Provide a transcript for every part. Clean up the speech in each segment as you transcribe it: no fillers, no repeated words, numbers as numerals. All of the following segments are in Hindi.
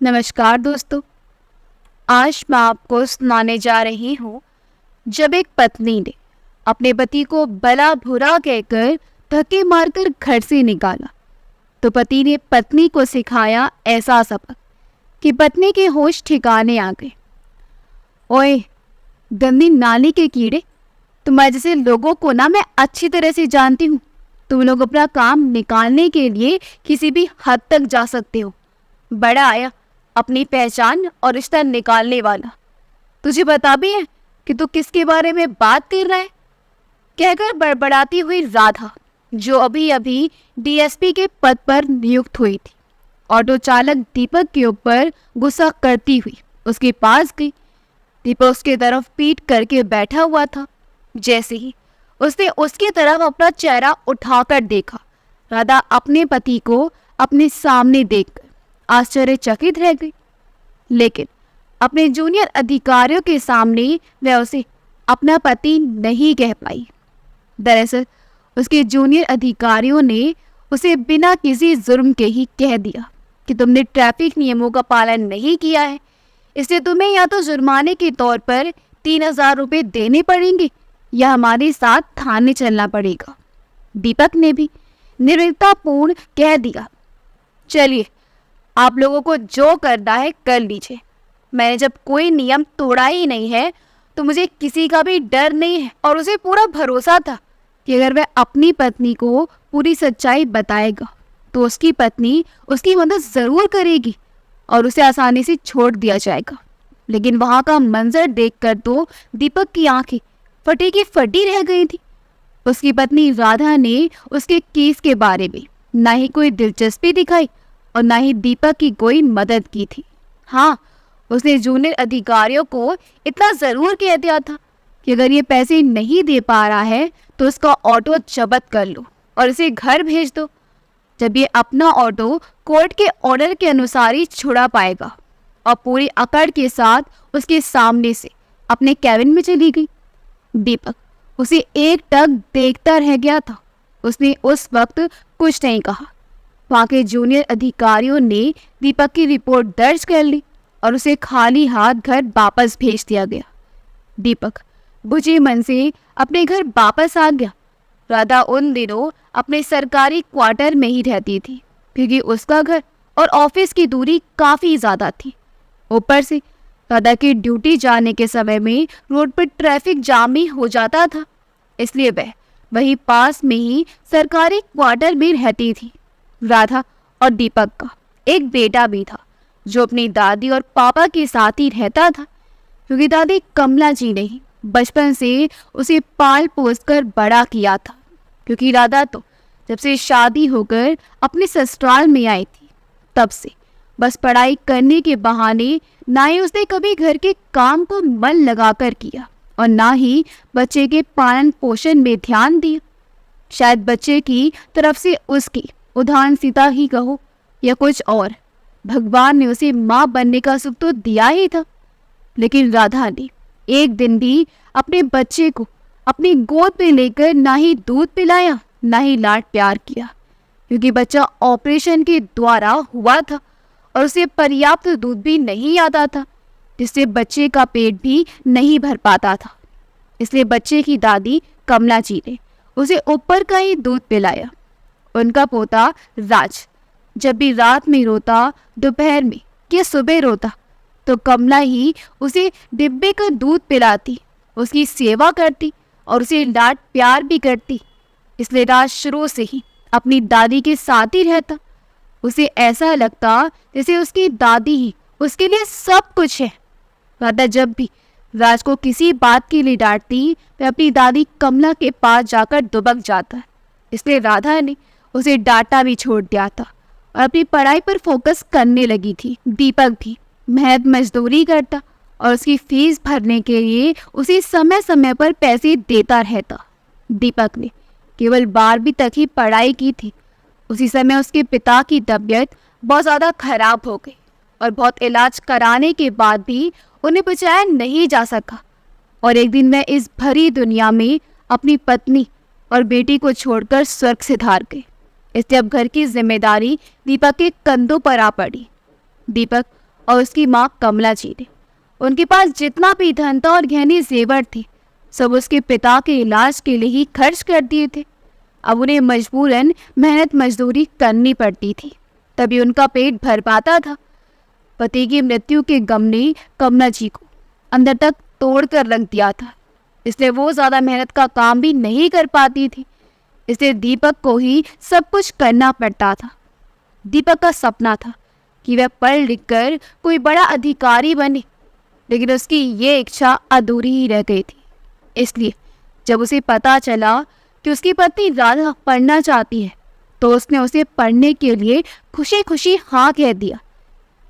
नमस्कार दोस्तों। आज मैं आपको सुनाने जा रही हूँ जब एक पत्नी ने अपने पति को भला बुरा कहकर धक्के मारकर घर से निकाला तो पति ने पत्नी को सिखाया ऐसा सबक कि पत्नी के होश ठिकाने आ गए। ओए गंदी नाली के कीड़े, तुम्हारे जैसे लोगों को ना मैं अच्छी तरह से जानती हूँ। तुम लोग अपना काम निकालने के लिए किसी भी हद तक जा सकते हो। बड़ा आया अपनी पहचान और रिश्ता निकालने वाला। तुझे पता भी है कि तू किसके बारे में बात कर रहा है? कहकर बड़बड़ाती हुई राधा, जो अभी अभी डीएसपी के पद पर नियुक्त हुई थी, ऑटो चालक दीपक के ऊपर गुस्सा करती हुई उसके पास गई। दीपक उसके तरफ पीठ करके बैठा हुआ था। जैसे ही उसने उसकी तरफ अपना चेहरा उठाकर देखा, राधा अपने पति को अपने सामने देखकर आश्चर्यचकित रह गई। लेकिन अपने जूनियर अधिकारियों के सामने वह उसे अपना पति नहीं कह पाई। दरअसल उसके जूनियर अधिकारियों ने उसे बिना किसी जुर्म के ही कह दिया कि तुमने ट्रैफिक नियमों का पालन नहीं किया है, इसलिए तुम्हें या तो जुर्माने के तौर पर 3,000 रुपये देने पड़ेंगे या हमारे साथ थाने चलना पड़ेगा। दीपक ने भी निर्भीकतापूर्ण कह दिया, चलिए आप लोगों को जो करना है कर लीजिए। मैंने जब कोई नियम तोड़ा ही नहीं है तो मुझे किसी का भी डर नहीं है। और उसे पूरा भरोसा था कि अगर वह अपनी पत्नी को पूरी सच्चाई बताएगा तो उसकी पत्नी उसकी मदद ज़रूर करेगी और उसे आसानी से छोड़ दिया जाएगा। लेकिन वहाँ का मंजर देखकर तो दीपक की आंखें फटी की फटी रह गई थी। उसकी पत्नी राधा ने उसके केस के बारे में ना ही कोई दिलचस्पी दिखाई और ना ही दीपक की कोई मदद की थी। हाँ, उसने जूनियर अधिकारियों को इतना ज़रूर कह दिया था कि अगर ये पैसे नहीं दे पा रहा है तो उसका ऑटो जब्त कर लो और इसे घर भेज दो। जब ये अपना ऑटो कोर्ट के ऑर्डर के अनुसार ही छुड़ा पाएगा। और पूरी अकड़ के साथ उसके सामने से अपने कैबिन में चली गई। दीपक उसे एकटक देखता रह गया था। उसने उस वक्त कुछ नहीं कहा। वहाँ के जूनियर अधिकारियों ने दीपक की रिपोर्ट दर्ज कर ली और उसे खाली हाथ घर वापस भेज दिया गया। दीपक बुझे मन से अपने घर वापस आ गया। राधा उन दिनों अपने सरकारी क्वार्टर में ही रहती थी क्योंकि उसका घर और ऑफिस की दूरी काफ़ी ज़्यादा थी। ऊपर से राधा की ड्यूटी जाने के समय में रोड पर ट्रैफिक जाम ही हो जाता था, इसलिए वह वहीं पास में ही सरकारी क्वार्टर में रहती थी। राधा और दीपक का एक बेटा भी था जो अपनी दादी और पापा के साथ ही रहता था क्योंकि दादी कमला जी ने ही बचपन से उसे पाल पोस कर बड़ा किया था। क्योंकि राधा तो जब से शादी होकर अपने ससुराल में आई थी तब से बस पढ़ाई करने के बहाने ना ही उसने कभी घर के काम को मन लगाकर किया और ना ही बच्चे के पालन पोषण में ध्यान दिया। शायद बच्चे की तरफ से उसकी उदासीनता ही कहो या कुछ और, भगवान ने उसे माँ बनने का सुख तो दिया ही था। लेकिन राधा ने एक दिन भी अपने बच्चे को अपनी गोद में लेकर ना ही दूध पिलाया ना ही लाड प्यार किया क्योंकि बच्चा ऑपरेशन के द्वारा हुआ था और उसे पर्याप्त दूध भी नहीं आता था, जिससे बच्चे का पेट भी नहीं भर पाता था। इसलिए बच्चे की दादी कमला जी ने उसे ऊपर का ही दूध पिलाया। उनका पोता राज जब भी रात में रोता, दोपहर में या सुबह रोता तो कमला ही उसे डिब्बे का दूध पिलाती, उसकी सेवा करती और उसे लाड प्यार भी करती। इसलिए राज शुरू से ही अपनी दादी के साथ ही रहता। उसे ऐसा लगता जैसे उसकी दादी ही उसके लिए सब कुछ है। राधा जब भी राज को किसी बात के लिए डांटती वह अपनी दादी कमला के पास जाकर दुबक जाता। इसलिए राधा ने उसे डांटा भी छोड़ दिया था और अपनी पढ़ाई पर फोकस करने लगी थी। दीपक भी महज मजदूरी करता और उसकी फीस भरने के लिए उसे समय समय पर पैसे देता रहता। दीपक ने केवल 12वीं तक ही पढ़ाई की थी। उसी समय उसके पिता की तबीयत बहुत ज़्यादा खराब हो गई और बहुत इलाज कराने के बाद भी उन्हें बचाया नहीं जा सका। और एक दिन वह इस भरी दुनिया में अपनी पत्नी और बेटी को छोड़कर स्वर्ग से धार गए। इसलिए अब घर की जिम्मेदारी दीपक के कंधों पर आ पड़ी। दीपक और उसकी माँ कमला जी ने। उनके पास जितना भी धन था और गहने जेवर थे, सब उसके पिता के इलाज के लिए ही खर्च कर दिए थे। अब उन्हें मजबूरन मेहनत मजदूरी करनी पड़ती थी, तभी उनका पेट भर पाता था। पति की मृत्यु के गम ने कमला जी को अंदर तक तोड़ कर रख दिया था, इसलिए वो ज़्यादा मेहनत का काम भी नहीं कर पाती थी। इसलिए दीपक को ही सब कुछ करना पड़ता था। दीपक का सपना था कि वह पढ़ लिख कर कोई बड़ा अधिकारी बने, लेकिन उसकी ये इच्छा अधूरी ही रह गई थी। इसलिए जब उसे पता चला कि उसकी पत्नी राधा पढ़ना चाहती है, तो उसने उसे पढ़ने के लिए खुशी खुशी हाँ कह दिया।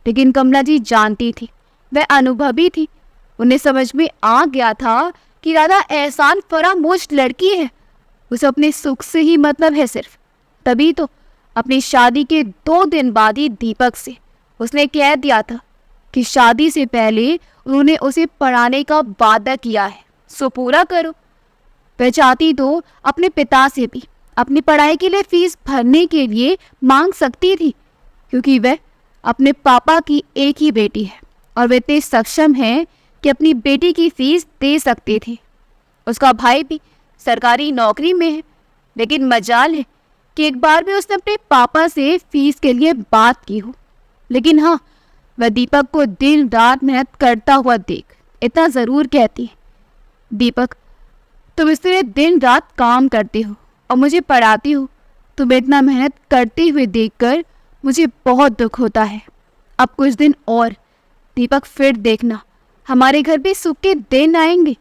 लेकिन कमला जी जानती थी, वह अनुभवी थी, उन्हें समझ में आ गया था कि राधा एहसान फरामोश लड़की है, उसे अपने सुख से ही मतलब है सिर्फ। तभी तो अपनी शादी के 2 दिन बाद ही दीपक से उसने कह दिया था कि शादी से पहले उन्होंने उसे पढ़ाने का वादा किया है, सो पूरा करो। वह चाहती तो अपने पिता से भी अपनी पढ़ाई के लिए फीस भरने के लिए मांग सकती थी, क्योंकि वह अपने पापा की एक ही बेटी है और वे इतने सक्षम हैं कि अपनी बेटी की फीस दे सकते थे। उसका भाई भी सरकारी नौकरी में है, लेकिन मजाल है कि एक बार भी उसने अपने पापा से फीस के लिए बात की हो। लेकिन हाँ, वह दीपक को दिन रात मेहनत करता हुआ देख इतना ज़रूर कहती है, दीपक तुम इसलिए दिन रात काम करते हो और मुझे पढ़ाती हो, तुम्हें इतना मेहनत करते हुए देखकर मुझे बहुत दुख होता है। अब कुछ दिन और दीपक, फिर देखना हमारे घर भी सुख के दिन आएंगे।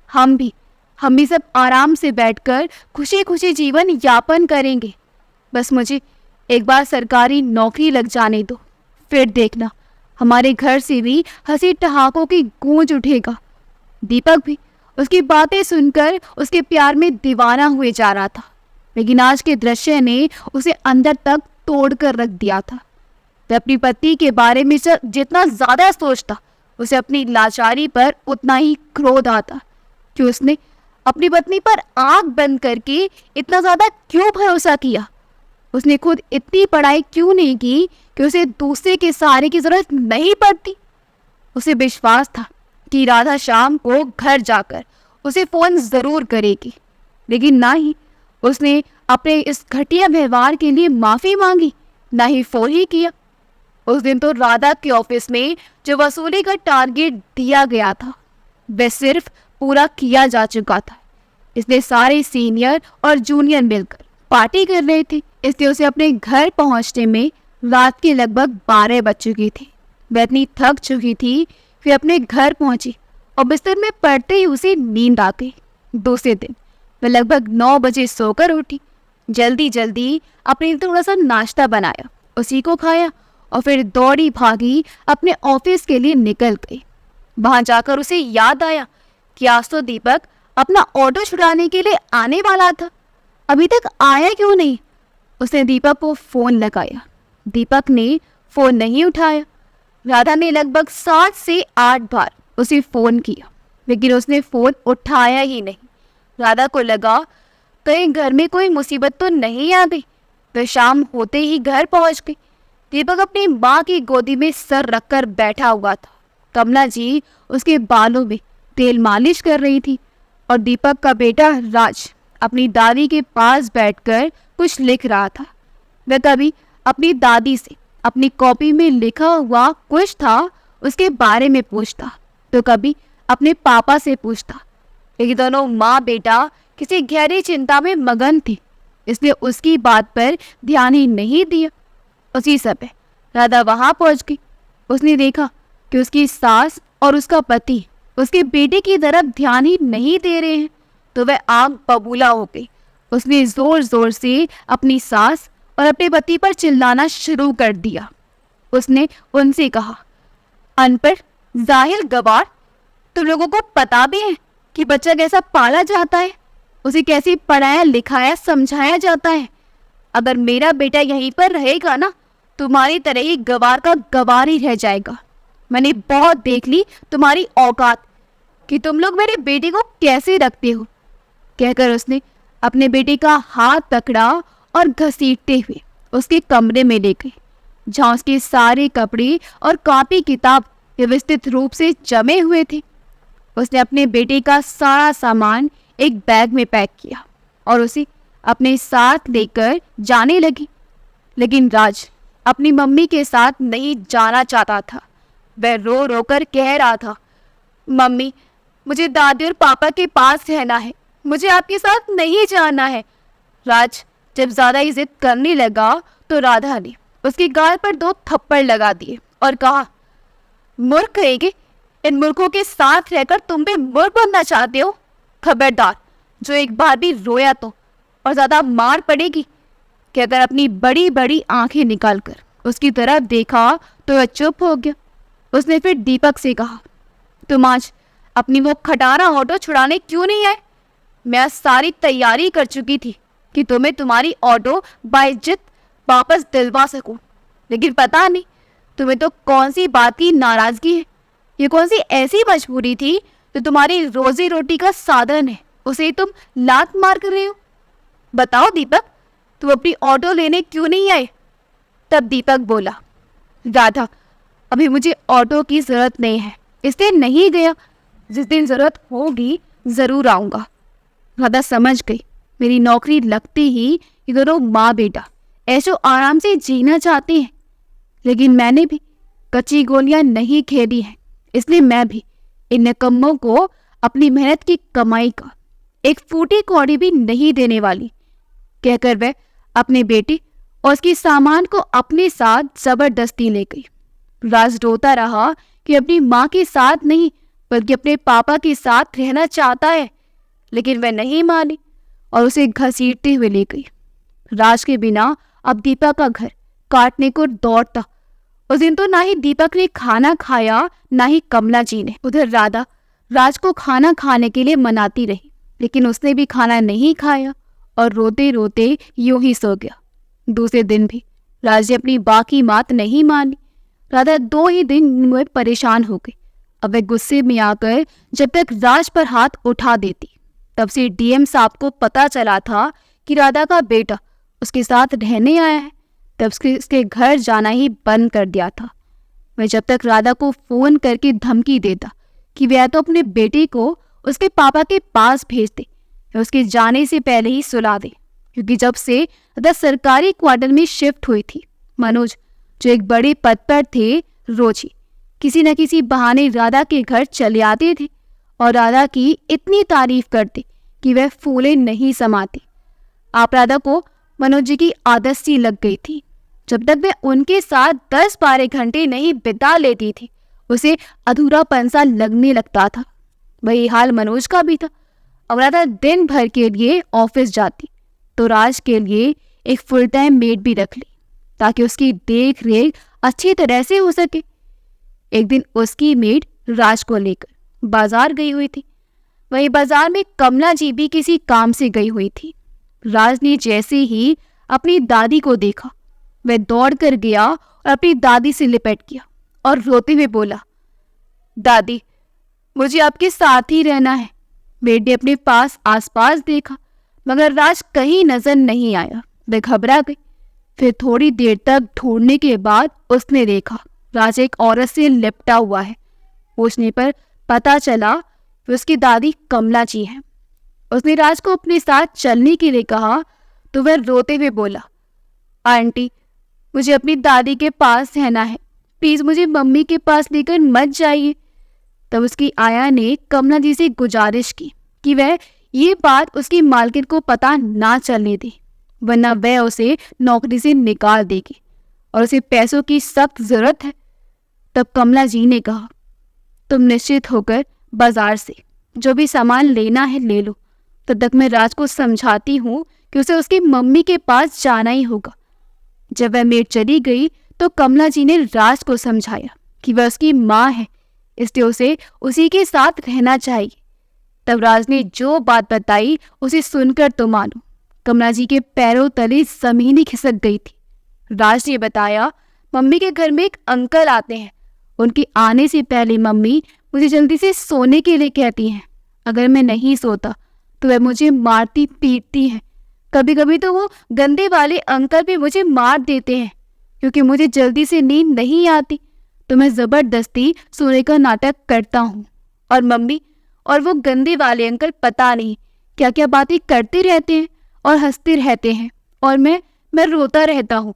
हम भी सब आराम से बैठकर खुशी खुशी जीवन यापन करेंगे। बस मुझे एक बार सरकारी नौकरी लग जाने दो, फिर देखना हमारे घर से भी हंसी ठहाकों की गूंज उठेगा। दीपक भी उसकी बातें सुनकर उसके प्यार में दीवाना हुए जा रहा था, लेकिन आज के दृश्य ने उसे अंदर तक तोड़ कर रख दिया था। वह अपनी पति के बारे में जितना ज़्यादा सोचता, उसे अपनी लाचारी पर उतना ही क्रोध आता कि उसने अपनी पत्नी पर आंख बंद करके इतना ज़्यादा क्यों भरोसा किया। उसने खुद इतनी पढ़ाई क्यों नहीं की कि उसे दूसरे के सहारे की ज़रूरत नहीं पड़ती। उसे विश्वास था कि राधा शाम को घर जाकर उसे फ़ोन ज़रूर करेगी, लेकिन ना ही उसने अपने इस घटिया व्यवहार के लिए माफ़ी मांगी, ना ही फ़ोन ही किया। उस दिन तो राधा के ऑफिस में जो वसूली का टारगेट दिया गया था, वह सिर्फ पूरा किया जा चुका था। इसलिए सारे सीनियर और जूनियर मिलकर पार्टी कर रहे थे, इसलिए उसे अपने घर पहुंचने में रात के लगभग 12 बज चुकी थी। वह इतनी थक चुकी थी, फिर अपने घर पहुंची और बिस्तर में पड़ते ही उसे नींद आ गई। दूसरे दिन वह लगभग 9 बजे सोकर उठी। जल्दी जल्दी अपने थोड़ा सा नाश्ता बनाया, उसी को खाया और फिर दौड़ी भागी अपने ऑफिस के लिए निकल गई। वहां जाकर उसे याद आया कि आज तो दीपक अपना ऑटो छुड़ाने के लिए आने वाला था, अभी तक आया क्यों नहीं। उसने दीपक को फ़ोन लगाया, दीपक ने फ़ोन नहीं उठाया। राधा ने लगभग 7 से 8 बार उसे फ़ोन किया, लेकिन उसने फ़ोन उठाया ही नहीं। राधा को लगा कहीं घर में कोई मुसीबत तो नहीं आ गई। वह शाम होते ही घर पहुंच गई। दीपक अपनी माँ की गोदी में सर रखकर बैठा हुआ था। कमला जी उसके बालों में तेल मालिश कर रही थी और दीपक का बेटा राज अपनी दादी के पास बैठकर कुछ लिख रहा था। वह कभी अपनी दादी से अपनी कॉपी में लिखा हुआ कुछ था उसके बारे में पूछता, तो कभी अपने पापा से पूछता, लेकिन दोनों माँ बेटा किसी गहरी चिंता में मगन थे, इसलिए उसकी बात पर ध्यान ही नहीं दिया। उसी समय राधा वहां पहुंच गई। उसने देखा कि उसकी सास और उसका पति उसके बेटे की तरफ ध्यान ही नहीं दे रहे हैं, तो वह आग बबूला हो गई। उसने जोर जोर से अपनी सास और अपने पति पर चिल्लाना शुरू कर दिया। उसने उनसे कहा, अनपढ़ जाहिल गवार, तुम लोगों को पता भी है कि बच्चा कैसा पाला जाता है, उसे कैसे पढ़ाया लिखाया समझाया जाता है। अगर मेरा बेटा यहीं पर रहेगा ना, तुम्हारी तरह ही गवार का गवार ही रह जाएगा। मैंने बहुत देख ली तुम्हारी औकात कि तुम लोग मेरे बेटे को कैसे रखते हो। कहकर उसने अपने बेटे का हाथ पकड़ा और घसीटते हुए उसके कमरे में ले गई। जहाँ उसके सारे कपड़े और कॉपी किताब व्यवस्थित रूप से जमे हुए थे। उसने अपने बेटे का सारा सामान एक बैग में पैक किया और उसे अपने साथ लेकर जाने लगी। लेकिन राज अपनी मम्मी के साथ नहीं जाना चाहता था। वह रो रो कर कह रहा था, मम्मी, मुझे दादी और पापा के पास रहना है, मुझे आपके साथ नहीं जाना है। राज जब ज्यादा ही जिद करने लगा तो राधा ने उसके गाल पर 2 थप्पड़ लगा दिए और कहा, मूर्ख कहेगी, इन मूर्खों के साथ रहकर तुम भी मूर्ख बनना चाहते हो। खबरदार, जो एक बार भी रोया तो और ज्यादा मार पड़ेगी। कहकर अपनी बड़ी बड़ी आंखें निकालकर उसकी तरफ देखा तो वह चुप हो गया। उसने फिर दीपक से कहा, तुम आज अपनी वो खटारा ऑटो छुड़ाने क्यों नहीं आए? मैं सारी तैयारी कर चुकी थी कि तुम्हें तुम्हारी ऑटो बाइज्जत वापस दिलवा सकूं, लेकिन पता नहीं तुम्हें तो कौन सी बात की नाराजगी है। ये कौन सी ऐसी मजबूरी थी जो तुम्हारी रोजी रोटी का साधन है, उसे तुम लात मार कर रहे हो? बताओ दीपक, तुम अपनी ऑटो लेने क्यों नहीं आए? तब दीपक बोला, राधा, अभी मुझे ऑटो की जरूरत नहीं है, इसलिए नहीं गया। जिस दिन जरूरत होगी जरूर आऊंगा। राधा समझ गई मेरी नौकरी लगते ही ये दोनों माँ बेटा ऐशो आराम से जीना चाहते हैं, लेकिन मैंने भी कच्ची गोलियां नहीं खेली हैं, इसलिए मैं भी इन निकम्मों को अपनी मेहनत की कमाई का एक फूटी कौड़ी भी नहीं देने वाली। कहकर वह अपने बेटे और उसके सामान को अपने साथ जबरदस्ती ले गई। राज रोता रहा कि अपनी माँ के साथ नहीं बल्कि अपने पापा के साथ रहना चाहता है, लेकिन वह नहीं मानी और उसे घसीटते हुए ले गई। राज के बिना अब दीपक का घर काटने को दौड़ता। उस दिन तो ना ही दीपक ने खाना खाया, ना ही कमला जी ने। उधर राधा राज को खाना खाने के लिए मनाती रही, लेकिन उसने भी खाना नहीं खाया और रोते रोते यूं ही सो गया। दूसरे दिन भी राज ने अपनी बाकी बात नहीं मानी। राधा 2 ही दिन में परेशान हो गई। अब वह गुस्से में आकर जब तक राज पर हाथ उठा देती, तब से डीएम साहब को पता चला था कि राधा का बेटा उसके साथ रहने आया है। तब उसके घर जाना ही बंद कर दिया था। वह जब तक राधा को फोन करके धमकी देता कि वह तो अपने बेटे को उसके पापा के पास भेज दे या उसके जाने से पहले ही सुला दे, क्योंकि जब से राधा सरकारी क्वार्टर में शिफ्ट हुई थी, मनोज जो एक बड़े पद पर थे, रोज ही किसी न किसी बहाने राधा के घर चले आते थे और राधा की इतनी तारीफ करते कि वह फूले नहीं समाती। आप राधा को मनोज जी की आदत सी लग गई थी। जब तक वह उनके साथ 10-12 घंटे नहीं बिता लेती थी, उसे अधूरापन सा लगने लगता था। वही हाल मनोज का भी था। अब राधा दिन भर के लिए ऑफिस जाती तो राज के लिए एक फुल टाइम मेड भी रख ली ताकि उसकी देख रेख अच्छी तरह से हो सके। एक दिन उसकी मेड राज को लेकर बाजार गई हुई थी। वही बाजार में कमला जी भी किसी काम से गई हुई थी। राज ने जैसे ही अपनी दादी को देखा, वह दौड़ कर गया और अपनी दादी से लिपट गया और रोते हुए बोला, दादी, मुझे आपके साथ ही रहना है। मेड ने अपने पास आसपास देखा, मगर राज कहीं नजर नहीं आया। वह घबरा गई। फिर थोड़ी देर तक ढूंढने के बाद उसने देखा राज एक औरत से लिपटा हुआ है। पूछने पर पता चला कि उसकी दादी कमला जी हैं। उसने राज को अपने साथ चलने के लिए कहा तो वह रोते हुए बोला, आंटी, मुझे अपनी दादी के पास रहना है, प्लीज मुझे मम्मी के पास लेकर मत जाइए। तब उसकी आया ने कमला जी से गुजारिश की कि वह ये बात उसकी मालकिन को पता ना चलने दे, वरना वह उसे नौकरी से निकाल देगी और उसे पैसों की सख्त जरूरत है। तब कमला जी ने कहा, तुम निश्चित होकर बाजार से जो भी सामान लेना है ले लो, तब तक मैं राज को समझाती हूँ कि उसे उसकी मम्मी के पास जाना ही होगा। जब वह मेड चली गई तो कमला जी ने राज को समझाया कि वह उसकी माँ है, इसलिए उसे उसी के साथ रहना चाहिए। तब राज ने जो बात बताई उसे सुनकर तो मानो कमला जी के पैरों तले जमीन ही खिसक गई थी। राज ने बताया, मम्मी के घर में एक अंकल आते हैं, उनके आने से पहले मम्मी मुझे जल्दी से सोने के लिए कहती हैं। अगर मैं नहीं सोता तो वह मुझे मारती पीटती हैं। कभी कभी तो वो गंदे वाले अंकल भी मुझे मार देते हैं। क्योंकि मुझे जल्दी से नींद नहीं आती, तो मैं ज़बरदस्ती सोने का नाटक करता हूँ। और मम्मी और वो गंदे वाले अंकल पता नहीं क्या क्या बातें करते रहते हैं और हंसते रहते हैं, और मैं रोता रहता हूँ।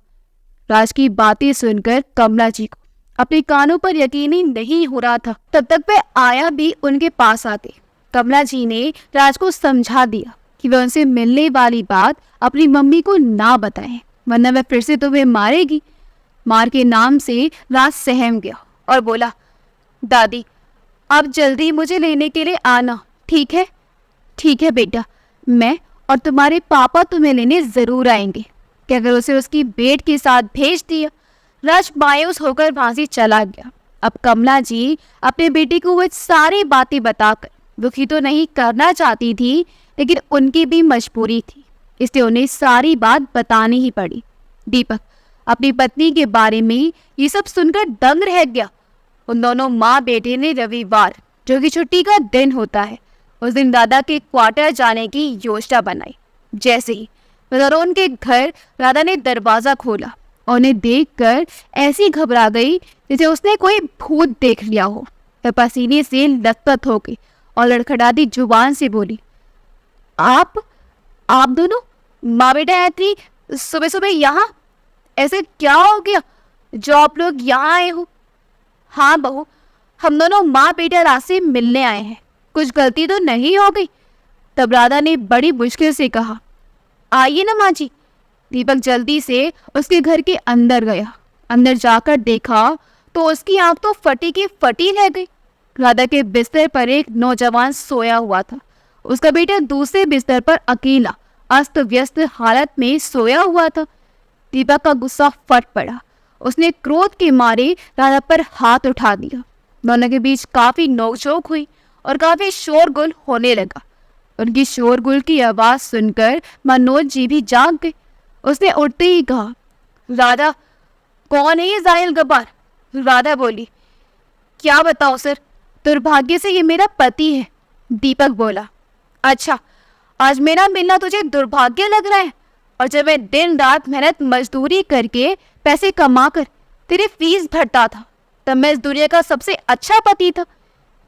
राज की बातें सुनकर कमला जी को अपने कानों पर यकीन ही नहीं हो रहा था। तब तक वह आया भी उनके पास आते कमला जी ने राज को समझा दिया कि वह उनसे मिलने वाली बात अपनी मम्मी को ना बताएं, वरना वह फिर से तुम्हें मारेगी। मार के नाम से राज सहम गया और बोला, दादी आप जल्दी मुझे लेने के लिए आना, ठीक है? ठीक है बेटा, मैं और तुम्हारे पापा तुम्हें लेने जरूर आएंगे। कि अगर उसे उसकी बेट के साथ भेज दिया। राज मायूस होकर वहां से चला गया। अब कमला जी अपने बेटे को वो सारी बातें बताकर दुखी तो नहीं करना चाहती थी, लेकिन उनकी भी मजबूरी थी, इसलिए उन्हें सारी बात बतानी ही पड़ी। दीपक अपनी पत्नी के बारे में ये सब सुनकर दंग रह गया। उन दोनों माँ बेटे ने रविवार, जो कि छुट्टी का दिन होता है, उस दिन दादा के क्वार्टर जाने की योजना बनाई। जैसे ही वरुण के घर राधा ने दरवाजा खोला और उन्हें देखकर ऐसी घबरा गई जैसे उसने कोई भूत देख लिया हो। वह पसीने से लथपथ हो गई और लड़खड़ाती जुबान से बोली, आप दोनों माँ बेटा इतनी सुबह सुबह यहाँ? ऐसे क्या हो गया जो आप लोग यहाँ आए हो? हाँ बहू, हम दोनों माँ बेटा रात से मिलने आए हैं, कुछ गलती तो नहीं हो गई? तब राधा ने बड़ी मुश्किल से कहा, आइए ना माँ जी। दीपक जल्दी से उसके घर के अंदर गया। अंदर जाकर देखा तो उसकी आंख तो फटी की फटी रह गई। राधा के बिस्तर पर एक नौजवान सोया हुआ था। उसका बेटा दूसरे बिस्तर पर अकेला अस्त व्यस्त हालत में सोया हुआ था। दीपक का गुस्सा फट पड़ा। उसने क्रोध के मारे राधा पर हाथ उठा दिया। दोनों के बीच काफी नोकझोंक हुई और काफी शोरगुल होने लगा। उनकी शोरगुल की आवाज सुनकर मनोज जी भी जाग गए। उसने उठते ही कहा, राधा कौन है ये जाहिल गब्बार? राधा बोली, क्या बताओ सर, दुर्भाग्य से ये मेरा पति है। दीपक बोला, अच्छा आज मेरा मिलना तुझे दुर्भाग्य लग रहा है? और जब मैं दिन रात मेहनत मजदूरी करके पैसे कमाकर तेरी फीस भरता था, तब मैं इस दुनिया का सबसे अच्छा पति था।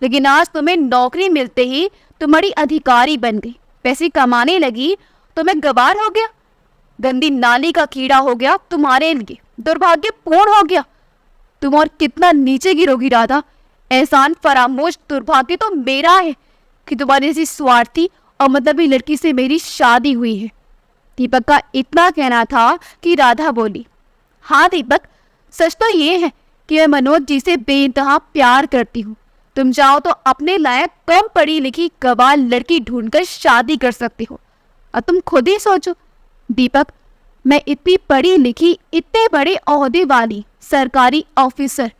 लेकिन आज तुम्हें नौकरी मिलते ही तुम्हारी अधिकारी बन गई, पैसे कमाने लगी तो मैं गवार हो गया, गंदी नाली का कीड़ा हो गया तुम्हारे लिए, दुर्भाग्यपूर्ण हो गया। तुम और कितना नीचे गिरोगी राधा। एहसान फरामोश दुर्भाग्य तो मेरा है कि तुम्हारी ऐसी स्वार्थी और मतलबी लड़की से मेरी शादी हुई है। दीपक का इतना कहना था कि राधा बोली, हाँ दीपक, सच तो ये है कि मैं मनोज जी से बेइंतहा प्यार करती हूँ। तुम चाहो तो अपने लायक कम पढ़ी लिखी गवार लड़की ढूंढकर शादी कर सकती हो। और तुम खुद ही सोचो दीपक, मैं इतनी पढ़ी लिखी, इतने बड़े ओहदे वाली सरकारी ऑफिसर,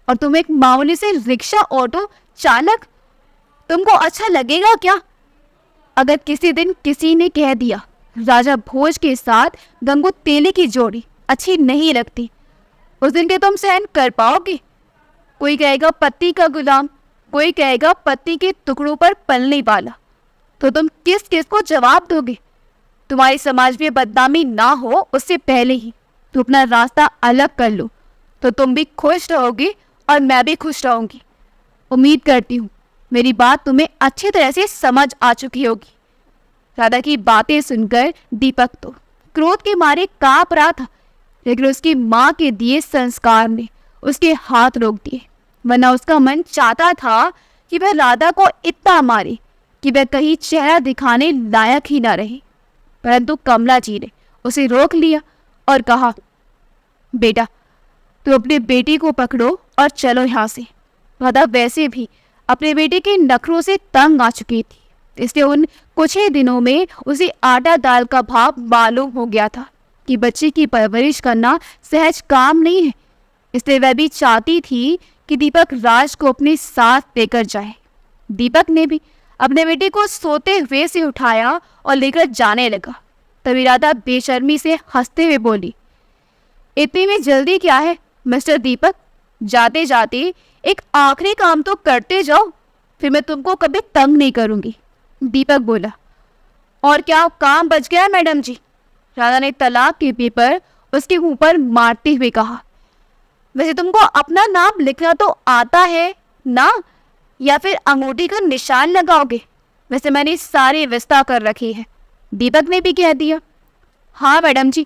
और तुम एक मामूली से रिक्शा ऑटो चालक। तुमको अच्छा लगेगा क्या अगर किसी दिन किसी ने कह दिया राजा भोज के साथ गंगू तेली की जोड़ी अच्छी नहीं लगती? उस दिन के तुम सहन कर पाओगे? कोई कहेगा पति का गुलाम, कोई कहेगा पति के टुकड़ों पर पलने वाला। तो तुम किस किस को जवाब दोगे? तुम्हारी समाज में बदनामी ना हो उससे पहले ही तुम अपना रास्ता अलग कर लो, तो तुम भी खुश रहोगे और मैं भी खुश रहूंगी। उम्मीद करती हूँ मेरी बात तुम्हें अच्छी तरह से समझ आ चुकी होगी। राधा की बातें सुनकर दीपक तो क्रोध के मारे कांप रहा था, लेकिन उसकी माँ के दिए संस्कार ने उसके हाथ रोक दिए, वरना उसका मन चाहता था कि वह राधा को इतना मारे कि वह कहीं चेहरा दिखाने लायक ही ना रहे। परंतु कमला जी ने उसे रोक लिया और कहा, बेटा तू अपने बेटे को पकड़ो और चलो यहाँ से। राधा वैसे भी अपने बेटे के नखरों से तंग आ चुकी थी, इसलिए उन कुछ ही दिनों में उसे आटा दाल का भाव मालूम हो गया था कि बच्चे की परवरिश करना सहज काम नहीं है। इसलिए वह भी चाहती थी कि दीपक राज को अपने साथ लेकर जाए। दीपक ने भी अपने बेटे को सोते हुए से उठाया और लेकर जाने लगा। तभी राधा बेशर्मी से हंसते हुए बोली, इतनी में जल्दी क्या है मिस्टर दीपक? जाते जाते एक आखिरी काम तो करते जाओ, फिर मैं तुमको कभी तंग नहीं करूंगी। दीपक बोला, और क्या काम बच गया मैडम जी? राधा ने तलाक के पेपर उसके मुंह पर मारते हुए कहा, वैसे तुमको अपना नाम लिखना तो आता है ना, या फिर अंगूठी का निशान लगाओगे? वैसे मैंने सारी व्यवस्था कर रखी है। दीपक ने भी कह दिया, हाँ मैडम जी,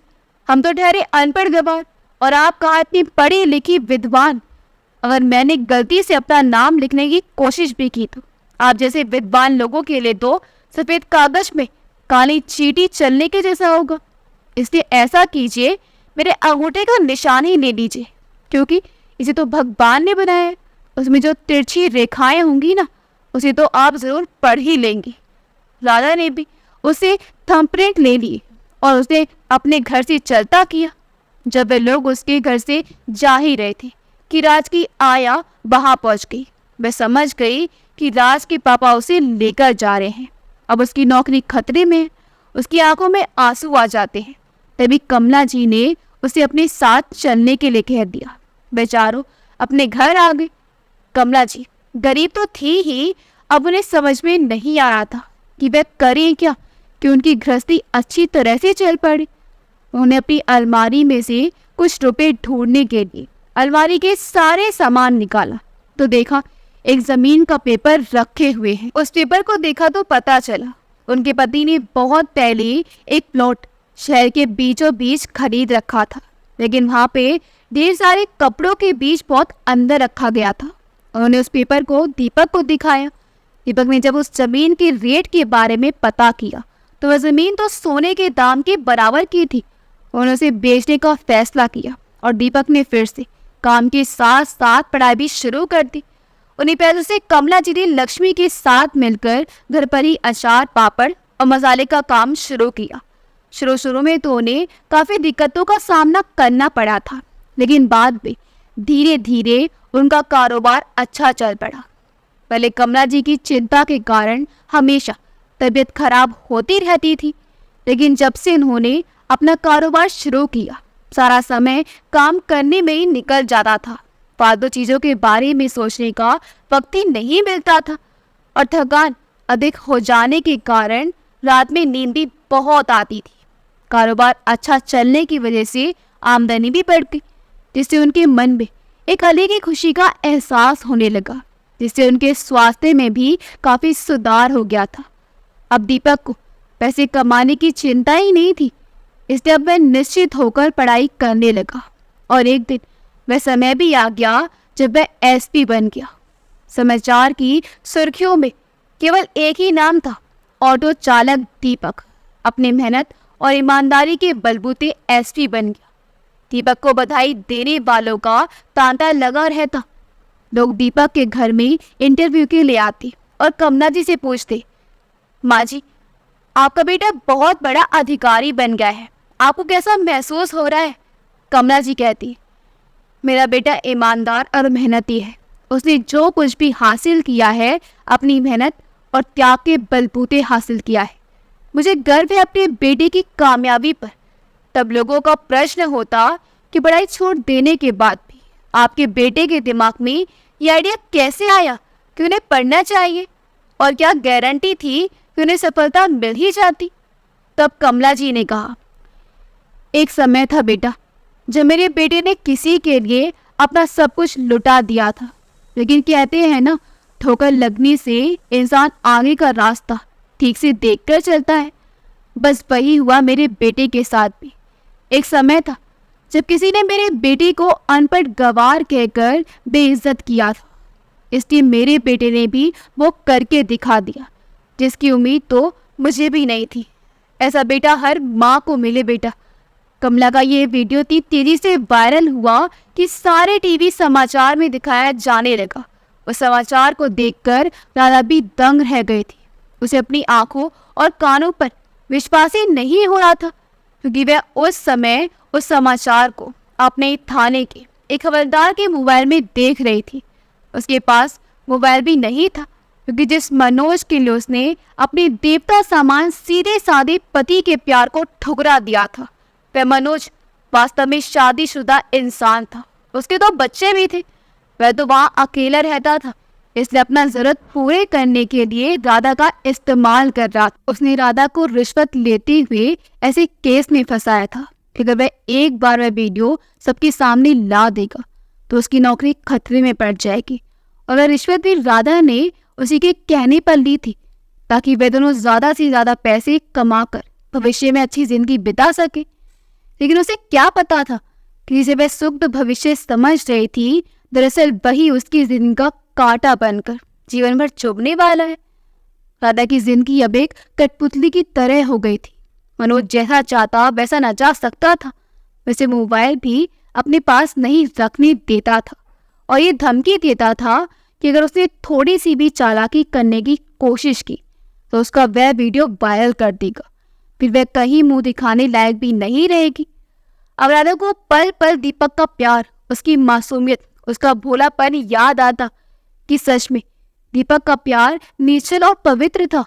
हम तो ठहरे अनपढ़ गवार और आप कहा इतनी पढ़ी लिखी विद्वान। अगर मैंने गलती से अपना नाम लिखने की कोशिश भी की तो आप जैसे विद्वान लोगों के लिए तो सफेद कागज में काली चींटी चलने के जैसा होगा। इसलिए ऐसा कीजिए, मेरे अंगूठे का निशान ही ले लीजिए, क्योंकि इसे तो भगवान ने बनाया है। उसमें जो तिरछी रेखाएं होंगी ना, उसे तो आप जरूर पढ़ ही लेंगी। राधा ने भी उसे थंबप्रिंट ले लिए और उसे अपने घर से चलता किया। जब वे लोग उसके घर से जा ही रहे थे कि राज की आया वहां पहुंच गई। वह समझ गई कि राज के पापा उसे लेकर जा रहे हैं। अब उसकी नौकरी खतरे में है। उसकी आंखों में आंसू आ जाते हैं। तभी कमला जी ने उसे अपने साथ चलने के लिए कह दिया। बेचारों अपने घर आ गए। कमला जी गरीब तो थी ही, अब उन्हें समझ में नहीं आ रहा था कि वह करें क्या कि उनकी गृहस्थी अच्छी तरह से चल पड़े। उन्होंने अपनी अलमारी में से कुछ रुपए ढूंढने के लिए अलमारी के सारे सामान निकाला तो देखा एक जमीन का पेपर रखे हुए हैं। उस पेपर को देखा तो पता चला उनके पति ने बहुत पहले एक प्लॉट शहर के बीचों बीच खरीद रखा था, लेकिन वहाँ पे ढेर सारे कपड़ों के बीच बहुत अंदर रखा गया था। उन्होंने उस पेपर को दीपक को दिखाया। दीपक ने जब उस जमीन के रेट के बारे में पता किया तो वह जमीन तो सोने के दाम के बराबर की थी। उन्होंने उसे बेचने का फैसला किया और दीपक ने फिर से काम के साथ साथ पढ़ाई भी शुरू कर दी। उन्हीं पैसों से कमला जी ने लक्ष्मी के साथ मिलकर घर पर ही अचार, पापड़ और मसाले का काम शुरू किया। शुरू में तो उन्हें काफ़ी दिक्कतों का सामना करना पड़ा था, लेकिन बाद में धीरे धीरे उनका कारोबार अच्छा चल पड़ा। पहले कमला जी की चिंता के कारण हमेशा तबीयत खराब होती रहती थी, लेकिन जब से उन्होंने अपना कारोबार शुरू किया सारा समय काम करने में ही निकल जाता था। फालतू चीज़ों के बारे में सोचने का वक्त ही नहीं मिलता था और थकान अधिक हो जाने के कारण रात में नींद भी बहुत आती थी। कारोबार अच्छा चलने की वजह से आमदनी भी बढ़ गई, जिससे उनके मन में एक अलग ही खुशी का एहसास होने लगा, जिससे उनके स्वास्थ्य में भी काफ़ी सुधार हो गया था। अब दीपक को पैसे कमाने की चिंता ही नहीं थी, इसलिए अब वह निश्चित होकर पढ़ाई करने लगा। और एक दिन वह समय भी आ गया जब वह एसपी बन गया। समाचार की सुर्खियों में केवल एक ही नाम था, ऑटो चालक दीपक। अपनी मेहनत और ईमानदारी के बलबूते एसपी बन गया। दीपक को बधाई देने वालों का तांता लगा रहता। लोग दीपक के घर में इंटरव्यू के लिए आते और कमला जी से पूछते, माँ जी आपका बेटा बहुत बड़ा अधिकारी बन गया है, आपको कैसा महसूस हो रहा है? कमला जी कहती, मेरा बेटा ईमानदार और मेहनती है। उसने जो कुछ भी हासिल किया है अपनी मेहनत और त्याग के बलबूते हासिल किया है। मुझे गर्व है अपने बेटे की कामयाबी पर। तब लोगों का प्रश्न होता कि पढ़ाई छोड़ देने के बाद भी आपके बेटे के दिमाग में ये आइडिया कैसे आया कि उन्हें पढ़ना चाहिए, और क्या गारंटी थी कि उन्हें सफलता मिल ही जाती? तब कमला जी ने कहा, एक समय था बेटा जब मेरे बेटे ने किसी के लिए अपना सब कुछ लुटा दिया था, लेकिन कहते हैं ना, ठोकर लगने से इंसान आगे का रास्ता ठीक से देखकर चलता है। बस वही हुआ मेरे बेटे के साथ भी। एक समय था जब किसी ने मेरे बेटे को अनपढ़ गवार कहकर बेइज्जत किया था, इसलिए मेरे बेटे ने भी वो करके दिखा दिया, जिसकी उम्मीद तो मुझे भी नहीं थी। ऐसा बेटा हर माँ को मिले बेटा। कमला का ये वीडियो इतनी तेजी से वायरल हुआ कि सारे टीवी समाचार में दिखाया जाने लगा। उस समाचार को देखकर राधा भी दंग रह गई थी। उसे अपनी आंखों और कानों पर विश्वास ही नहीं हो रहा था, क्योंकि वह उस समय उस समाचार को अपने थाने के एक हवलदार के मोबाइल में देख रही थी। उसके पास मोबाइल भी नहीं था, क्योंकि जिस मनोज के लिए उसने अपने देवता सामान सीधे साधे पति के प्यार को ठुकरा दिया था, वह मनोज वास्तव में शादीशुदा इंसान था। उसके 2 बच्चे भी थे। वह तो वहाँ अकेला रहता था, इसलिए अपना जरूरत पूरे करने के लिए राधा का इस्तेमाल कर रहा था। उसने राधा को रिश्वत लेते हुए ऐसे केस में फंसाया था कि अगर वह एक बार वह वीडियो सबके सामने ला देगा तो उसकी नौकरी खतरे में पड़ जाएगी। और वह रिश्वत भी राधा ने उसी के कहने पर ली थी ताकि वे दोनों ज़्यादा से ज़्यादा पैसे कमाकर भविष्य में अच्छी जिंदगी बिता सके। लेकिन उसे क्या पता था कि जिसे वह सुख भविष्य समझ रही थी, दरअसल वही उसकी जिंदगी का कांटा बनकर जीवन भर चुभने वाला है। राधा की जिंदगी अब एक कठपुतली की तरह हो गई थी। मनोज जैसा चाहता वैसा नचा सकता था। वैसे मोबाइल भी अपने पास नहीं रखने देता था और ये धमकी देता था कि अगर उसने थोड़ी सी भी चालाकी करने की कोशिश की तो उसका वह वीडियो वायरल कर देगा, फिर वह कहीं मुंह दिखाने लायक भी नहीं रहेगी। अब राधा को पल पल दीपक का प्यार, उसकी मासूमियत, उसका भोलापन याद आता कि सच में दीपक का प्यार निश्चल और पवित्र था।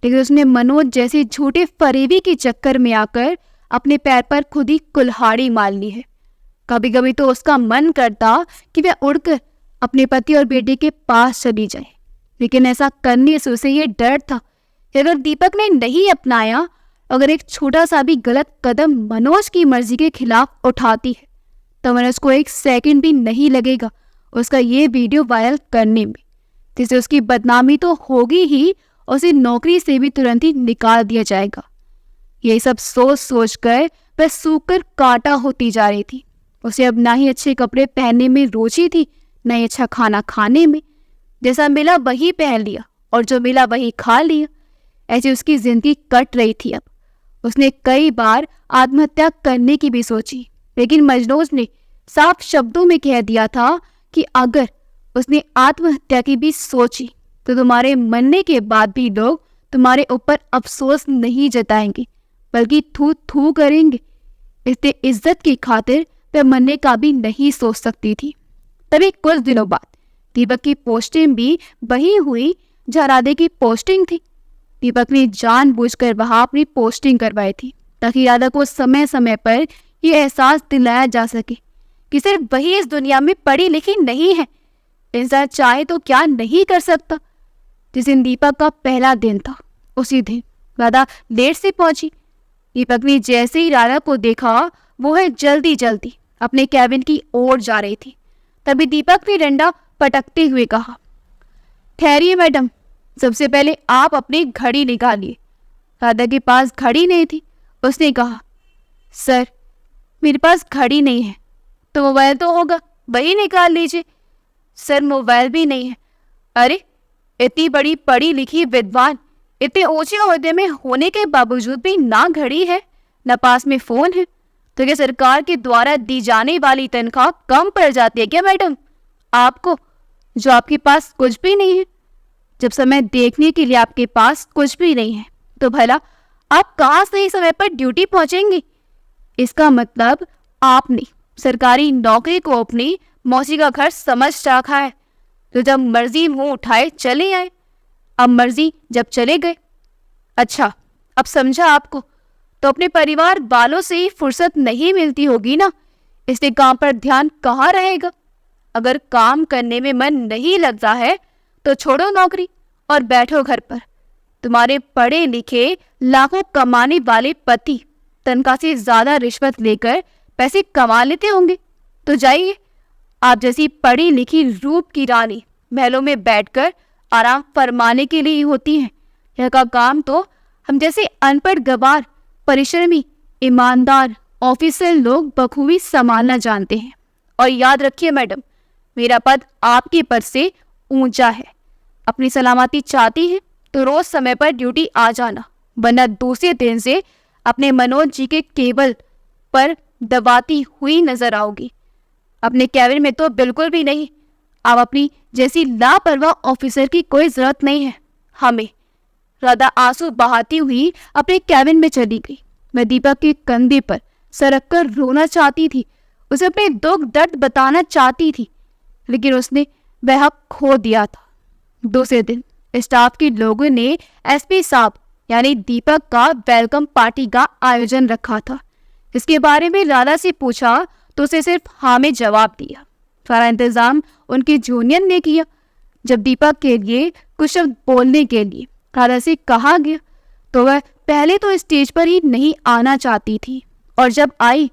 लेकिन उसने मनोज जैसे झूठे फरेबी के चक्कर में आकर अपने पैर पर खुद ही कुल्हाड़ी मार ली है। कभी कभी तो उसका मन करता कि वह उड़कर अपने पति और बेटे के पास चली जाए, लेकिन ऐसा करने से उसे ये डर था कि अगर दीपक ने नहीं अपनाया, अगर एक छोटा सा भी गलत कदम मनोज की मर्जी के खिलाफ उठाती है तो मनोज को एक सेकंड भी नहीं लगेगा उसका ये वीडियो वायरल करने में, जिससे उसकी बदनामी तो होगी ही, उसे नौकरी से भी तुरंत ही निकाल दिया जाएगा। ये सब सोच सोच कर वह सूखकर कांटा होती जा रही थी। उसे अब ना ही अच्छे कपड़े पहनने में रुचि थी, ना ही अच्छा खाना खाने में। जैसा मिला वही पहन लिया और जो मिला वही खा लिया। ऐसी उसकी जिंदगी कट रही थी। अब उसने कई बार आत्महत्या करने की भी सोची, लेकिन मनोज ने साफ शब्दों में कह दिया था कि अगर उसने आत्महत्या की भी सोची तो तुम्हारे मरने के बाद भी लोग तुम्हारे ऊपर अफसोस नहीं जताएंगे, बल्कि थू थू करेंगे। इसलिए इज्जत की खातिर वह मरने का भी नहीं सोच सकती थी। तभी कुछ दिनों बाद दीपक की पोस्टिंग भी वही हुई जहाँ राधे की पोस्टिंग थी। दीपक ने जानबूझकर वहां अपनी पोस्टिंग करवाई थी ताकि राधा को समय समय पर यह एहसास दिलाया जा सके कि सिर्फ वही इस दुनिया में पढ़ी लिखी नहीं है। इंसान चाहे तो क्या नहीं कर सकता। जिस दिन दीपक का पहला दिन था उसी दिन राधा लेट से पहुंची। दीपक ने जैसे ही राधा को देखा वो है जल्दी जल्दी अपने कैबिन की ओर जा रही थी। तभी दीपक ने डंडा पटकते हुए कहा, ठहरिए मैडम, सबसे पहले आप अपनी घड़ी निकालिए। राधा के पास घड़ी नहीं थी। उसने कहा, सर मेरे पास घड़ी नहीं है। तो मोबाइल तो होगा, वही निकाल लीजिए। सर मोबाइल भी नहीं है। अरे इतनी बड़ी पढ़ी लिखी विद्वान, इतने ऊंचे ओहदे में होने के बावजूद भी ना घड़ी है ना पास में फोन है, तो क्या सरकार के द्वारा दी जाने वाली तनख्वाह कम पड़ जाती है क्या मैडम आपको, जो आपके पास कुछ भी नहीं है? जब समय देखने के लिए आपके पास कुछ भी नहीं है तो भला आप कहाँ सही समय पर ड्यूटी पहुंचेंगे? इसका मतलब आपने सरकारी नौकरी को अपनी मौसी का घर समझ रखा है, तो जब मर्जी मुंह उठाए चले आए, अब मर्जी जब चले गए। अच्छा अब समझा आपको। तो अपने परिवार वालों से ही फुर्सत नहीं मिलती होगी ना, इसलिए काम पर ध्यान कहाँ रहेगा। अगर काम करने में मन नहीं लग रहा है तो छोड़ो नौकरी और बैठो घर पर। तुम्हारे पढ़े लिखे लाखों कमाने वाले पति तनख्वाह से ज्यादा रिश्वत लेकर पैसे कमा लेते होंगे, तो जाइए। आप जैसी पढ़ी लिखी रूप की रानी महलों में बैठकर आराम फरमाने के लिए ही होती हैं। यह का काम तो हम जैसे अनपढ़ गवार, परिश्रमी, ईमानदार ऑफिसर लोग बखूबी संभालना जानते हैं। और याद रखिए मैडम, मेरा पद आपके पद से ऊंचा है। अपनी सलामती चाहती है तो रोज समय पर ड्यूटी आ जाना, वरना दूसरे दिन से अपने मनोज जी के केबल पर दबाती हुई नजर आओगी। अपने कैबिन में तो बिल्कुल भी नहीं। अब अपनी जैसी लापरवाह ऑफिसर की कोई जरूरत नहीं है हमें। राधा आंसू बहाती हुई अपने कैबिन में चली गई। मैं दीपक के कंधे पर सरक कर रोना चाहती थी, उसे अपने दुख दर्द बताना चाहती थी, लेकिन उसने वह हक खो दिया था। दूसरे दिन स्टाफ के लोगों ने एसपी साहब यानी दीपक का वेलकम पार्टी का आयोजन रखा था। इसके बारे में राधा से पूछा तो उसे सिर्फ हाँ में जवाब दिया। सारा इंतजाम उनके जूनियर ने किया। जब दीपक के लिए कुछ शब्द बोलने के लिए राधा से कहा गया तो वह पहले तो स्टेज पर ही नहीं आना चाहती थी और जब आई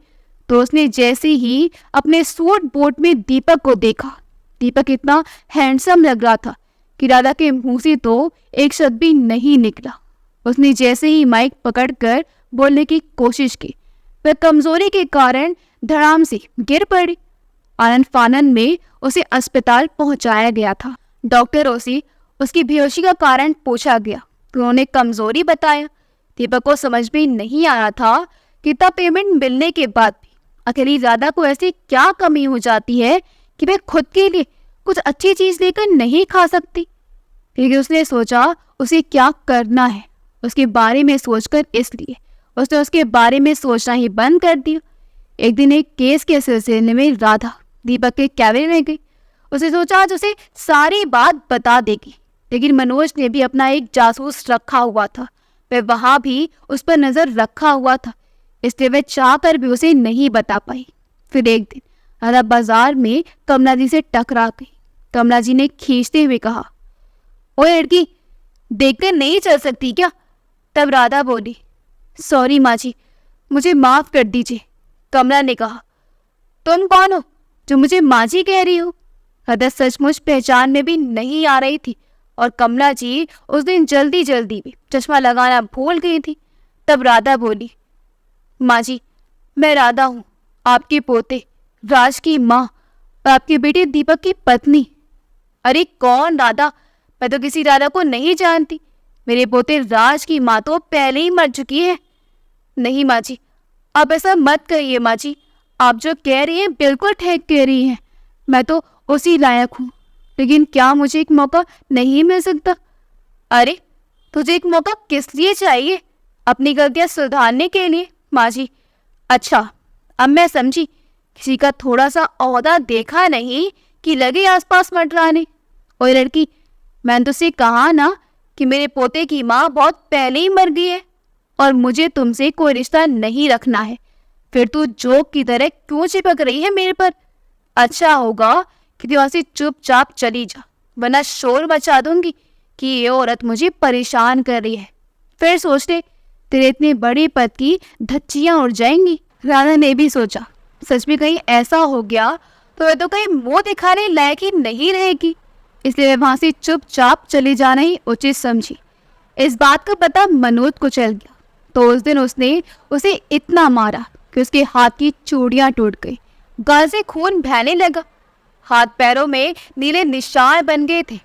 तो उसने जैसे ही अपने सूट बूट में दीपक को देखा, दीपक इतना हैंडसम लग रहा था कि राधा के मुंह से तो एक शब्द भी नहीं निकला। उसने जैसे ही माइक पकड़कर बोलने की कोशिश की, वह कमजोरी के कारण धड़ाम से गिर पड़ी। आनंद फानन में उसे अस्पताल पहुंचाया गया था। डॉक्टरों से उसकी बेहोशी का कारण पूछा गया तो उन्होंने कमजोरी बताया। दीपक को समझ में नहीं आ रहा था कि इतना पेमेंट मिलने के बाद भी अकेली राधा को ऐसी क्या कमी हो जाती है कि वह खुद के लिए कुछ अच्छी चीज लेकर नहीं खा सकती। लेकिन उसने सोचा उसे क्या करना है उसके बारे में सोचकर, इसलिए उसने उसके बारे में सोचना ही बंद कर दिया। एक दिन एक केस के सिलसिले में राधा दीपक के कैबिन में गई। उसे सोचा आज उसे सारी बात बता देगी, लेकिन मनोज ने भी अपना एक जासूस रखा हुआ था। वह वहां भी उस पर नजर रखा हुआ था, इसलिए वह चाह कर भी उसे नहीं बता पाई। फिर एक दिन राधा बाजार में कमला जी से टकरा गई। कमला जी ने खींचते हुए कहा, ओए लड़की, देखकर नहीं चल सकती क्या? तब राधा बोली, सॉरी माँ जी, मुझे माफ कर दीजिए। कमला ने कहा, तुम कौन हो जो मुझे माँ जी कह रही हो? राधा सचमुच पहचान में भी नहीं आ रही थी और कमला जी उस दिन जल्दी जल्दी भी चश्मा लगाना भूल गई थी। तब राधा बोली, माँ जी, मैं राधा हूँ, आपके पोते राज की माँ और आपके बेटे दीपक की पत्नी। अरे कौन राधा? मैं तो किसी राधा को नहीं जानती। मेरे पोते राज की माँ तो पहले ही मर चुकी है। नहीं माँ जी, आप ऐसा मत कहिए माँ जी, आप जो कह रही हैं बिल्कुल ठीक कह रही हैं। मैं तो उसी लायक हूँ, लेकिन क्या मुझे एक मौका नहीं मिल सकता? अरे तुझे एक मौका किस लिए चाहिए? अपनी गलतियाँ सुधारने के लिए माँ जी। अच्छा, अब मैं समझी, किसी का थोड़ा सा ओहदा देखा नहीं कि लगे आसपास मंडराने। ओए लड़की, मैंने तुझसे कहा ना कि मेरे पोते की माँ बहुत पहले ही मर गई है और मुझे तुमसे कोई रिश्ता नहीं रखना है। फिर तू जोक की तरह क्यों चिपक रही है मेरे पर? अच्छा होगा कि तू वहां से चुपचाप चली जा, वरना शोर मचा दूंगी कि ये औरत मुझे परेशान कर रही है। फिर सोचते तेरे इतने बड़े पद की धच्चियां उड़ जाएंगी। राधा ने भी सोचा, सच में कहीं ऐसा हो गया तो वह तो कहीं मुंह दिखाने लायक ही नहीं रहेगी, इसलिए वह वहां से चुपचाप चली जाना ही उचित समझी। इस बात का पता मनोज को चल गया तो उस दिन उसने उसे इतना मारा कि उसके हाथ की चूड़ियां टूट गई, गाल से खून बहने लगा, हाथ पैरों में नीले निशान बन गए थे।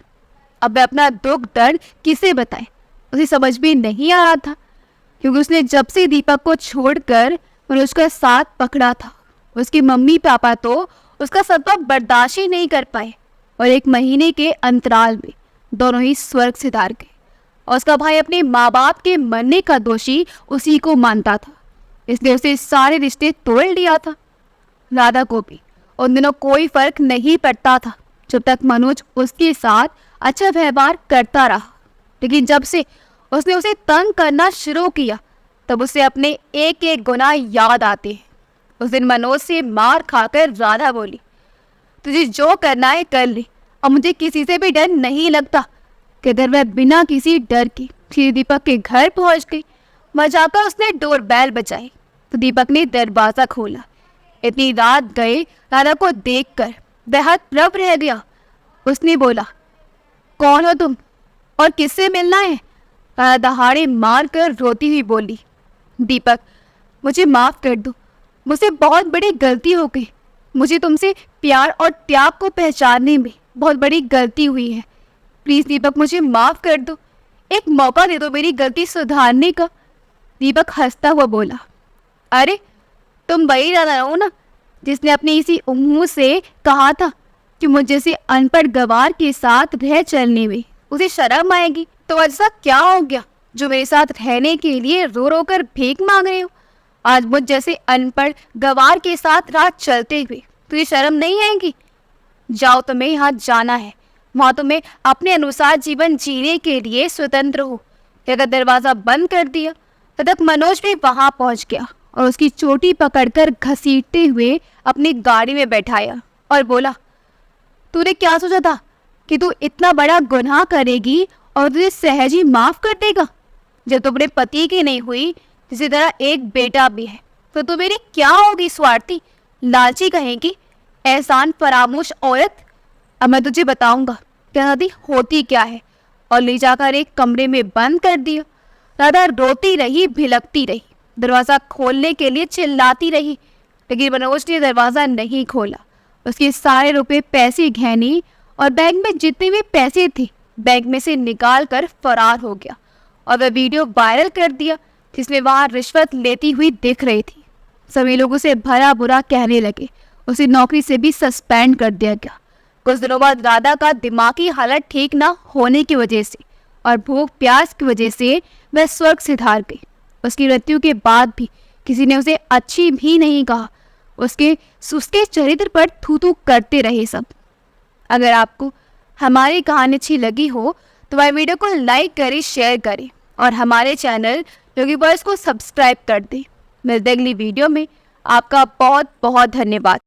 अब वह अपना दुख दर्द किसे बताए, उसे समझ भी नहीं आ रहा था, क्योंकि उसने जब से दीपक को छोड़कर मनोज का साथ पकड़ा था, उसकी मम्मी पापा तो उसका सत्ता बर्दाश्त ही नहीं कर पाए और 1 महीने के अंतराल में दोनों ही स्वर्ग से तार गए। और उसका भाई अपने माँ बाप के मरने का दोषी उसी को मानता था, इसलिए उसे सारे रिश्ते तोड़ लिया था। राधा को भी उन दिनों कोई फर्क नहीं पड़ता था जब तक मनोज उसके साथ अच्छा व्यवहार करता रहा, लेकिन जब से उसने उसे तंग करना शुरू किया तब उसे अपने एक एक गुनाह याद आते हैं। उस दिन मनोज से मार खाकर राधा बोली, तुझे जो करना है कर ले, और मुझे किसी से भी डर नहीं लगता। कि अगर वह बिना किसी डर के फिर दीपक के घर पहुंच गई। वहां जाकर उसने डोरबेल बजाई तो दीपक ने दरवाजा खोला। इतनी रात गए राधा को देखकर बेहद रब रह गया। उसने बोला, कौन हो तुम और किससे मिलना है? राधा दहाड़े मार कर रोती हुई बोली, दीपक, मुझे माफ कर दो, मुझसे बहुत बड़ी गलती हो गई। मुझे तुमसे प्यार और त्याग को पहचानने में बहुत बड़ी गलती हुई है। प्लीज दीपक, मुझे माफ कर दो, एक मौका दे दो मेरी गलती सुधारने का। दीपक हंसता हुआ बोला, अरे तुम वही राधा हो ना जिसने अपने इसी मुंह से कहा था कि मुझ जैसे अनपढ़ गवार के साथ रह चलने में उसे शर्म आएगी। तो ऐसा क्या हो गया जो मेरे साथ रहने के लिए रो रो कर भीख मांग रहे हो? आज मुझ जैसे अनपढ़ गवार के साथ रात चलते हुए तुझे शर्म नहीं आएगी? जाओ, तुम्हें यहाँ जाना है, वहाँ तुम्हें अपने अनुसार जीवन जीने के लिए स्वतंत्र हो। अगर दरवाजा बंद कर दिया तब तक मनोज भी वहां पहुंच गया और उसकी चोटी पकड़कर घसीटते हुए अपनी गाड़ी में बैठाया और बोला, तूने क्या सोचा था कि तू इतना बड़ा गुनाह करेगी और तुझे सहज ही माफ कर देगा? जब तू अपने पति की नहीं हुई, इसी तरह एक बेटा भी है तो तू मेरी क्या होगी स्वार्थी, लालची कहेगी, एहसान फरामोश औरत। अब मैं तुझे बताऊंगा कि दादी होती क्या है। और ले जाकर एक कमरे में बंद कर दिया। राधा रोती रही, भिलकती रही, दरवाज़ा खोलने के लिए चिल्लाती रही, लेकिन मनोज ने दरवाज़ा नहीं खोला। उसके सारे रुपए, पैसे, गहने और बैंक में जितने भी पैसे थे बैंक में से निकाल कर फरार हो गया। और वह वीडियो वायरल कर दिया जिसमें वहाँ रिश्वत लेती हुई दिख रही थी। सभी लोग उसे भला बुरा कहने लगे। उसे नौकरी से भी सस्पेंड कर दिया गया। कुछ दिनों बाद राधा का दिमागी हालत ठीक ना होने की वजह से और भूख प्यास की वजह से वह स्वर्ग सिधार गई। उसकी मृत्यु के बाद भी किसी ने उसे अच्छी भी नहीं कहा। उसके चरित्र पर थू थू करते रहे सब। अगर आपको हमारी कहानी अच्छी लगी हो तो वह वीडियो को लाइक करें, शेयर करें और हमारे चैनल योगी बॉयज को सब्सक्राइब कर दें। मिलते अगली वीडियो में। आपका बहुत बहुत धन्यवाद।